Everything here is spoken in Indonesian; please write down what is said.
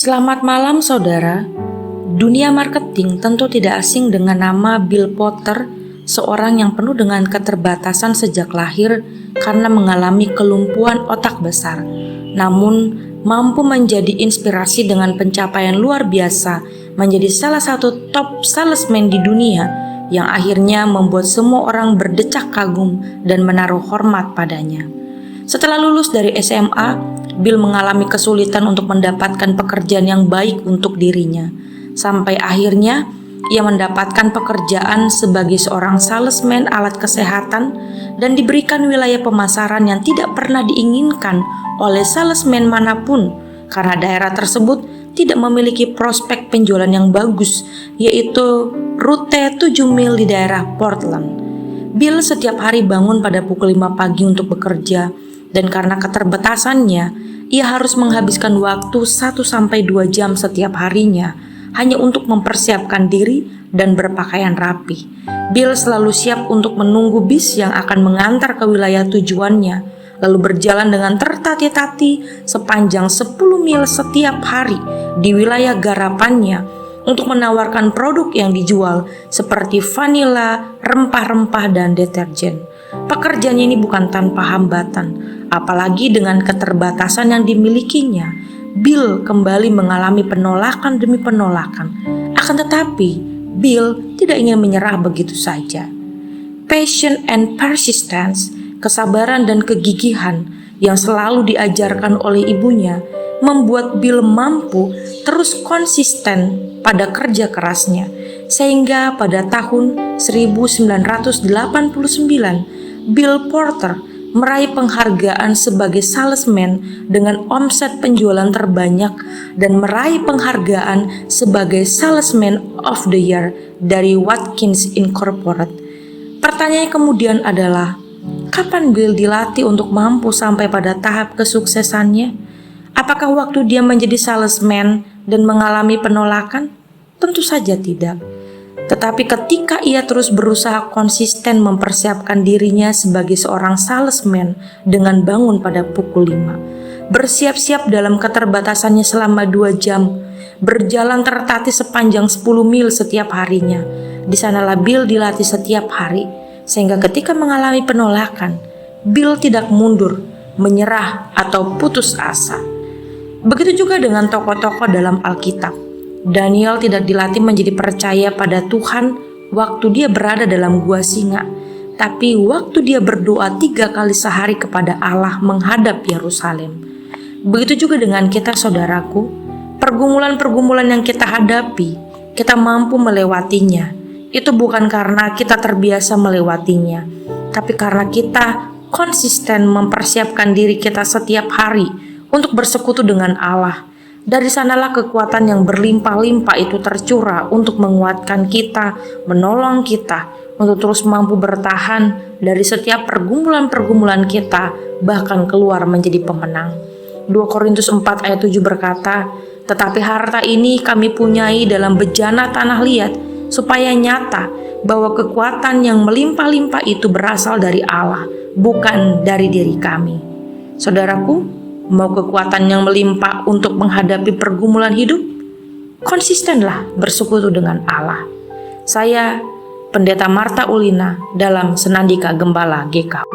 Selamat malam saudara. Dunia marketing tentu tidak asing dengan nama Bill Porter, seorang yang penuh dengan keterbatasan sejak lahir karena mengalami kelumpuhan otak besar. Namun, mampu menjadi inspirasi dengan pencapaian luar biasa, menjadi salah satu top salesman di dunia yang akhirnya membuat semua orang berdecak kagum dan menaruh hormat padanya. Setelah lulus dari SMA, Bill mengalami kesulitan untuk mendapatkan pekerjaan yang baik untuk dirinya. Sampai akhirnya, ia mendapatkan pekerjaan sebagai seorang salesman alat kesehatan dan diberikan wilayah pemasaran yang tidak pernah diinginkan oleh salesman manapun karena daerah tersebut tidak memiliki prospek penjualan yang bagus, yaitu rute 7 mil di daerah Portland. Bill setiap hari bangun pada pukul 5 pagi untuk bekerja, dan karena keterbatasannya, ia harus menghabiskan waktu 1-2 jam setiap harinya hanya untuk mempersiapkan diri dan berpakaian rapi. Bill selalu siap untuk menunggu bis yang akan mengantar ke wilayah tujuannya, lalu berjalan dengan tertati-tati sepanjang 10 mil setiap hari di wilayah garapannya untuk menawarkan produk yang dijual seperti vanila, rempah-rempah, dan deterjen. Pekerjaannya ini bukan tanpa hambatan, apalagi dengan keterbatasan yang dimilikinya. Bill kembali mengalami penolakan demi penolakan. Akan tetapi, Bill tidak ingin menyerah begitu saja. Passion and persistence, kesabaran dan kegigihan yang selalu diajarkan oleh ibunya membuat Bill mampu terus konsisten pada kerja kerasnya, sehingga pada tahun 1989 Bill Porter meraih penghargaan sebagai salesman dengan omset penjualan terbanyak dan meraih penghargaan sebagai Salesman of the Year dari Watkins Incorporated. Pertanyaannya kemudian adalah, kapan Bill dilatih untuk mampu sampai pada tahap kesuksesannya? Apakah waktu dia menjadi salesman dan mengalami penolakan? Tentu saja tidak. Tetapi ketika ia terus berusaha konsisten mempersiapkan dirinya sebagai seorang salesman dengan bangun pada pukul 5, bersiap-siap dalam keterbatasannya selama 2 jam, berjalan tertati sepanjang 10 mil setiap harinya. Di sanalah Bill dilatih setiap hari, sehingga ketika mengalami penolakan, Bill tidak mundur, menyerah, atau putus asa. Begitu juga dengan tokoh-tokoh dalam Alkitab. Daniel tidak dilatih menjadi percaya pada Tuhan waktu dia berada dalam gua singa, tapi waktu dia berdoa 3 kali sehari kepada Allah menghadap Yerusalem. Begitu juga dengan kita, saudaraku. Pergumulan-pergumulan yang kita hadapi, kita mampu melewatinya. Itu bukan karena kita terbiasa melewatinya, tapi karena kita konsisten mempersiapkan diri kita setiap hari untuk bersekutu dengan Allah. Dari sanalah kekuatan yang berlimpah-limpah itu tercurah untuk menguatkan kita, menolong kita untuk terus mampu bertahan dari setiap pergumulan-pergumulan kita, bahkan keluar menjadi pemenang. 2 Korintus 4 ayat 7 berkata, "Tetapi harta ini kami punyai dalam bejana tanah liat, supaya nyata bahwa kekuatan yang melimpah-limpah itu berasal dari Allah, bukan dari diri kami." Saudaraku, mau kekuatan yang melimpah untuk menghadapi pergumulan hidup? Konsistenlah bersekutu dengan Allah. Saya, Pendeta Marta Ulina, dalam Senandika Gembala GK.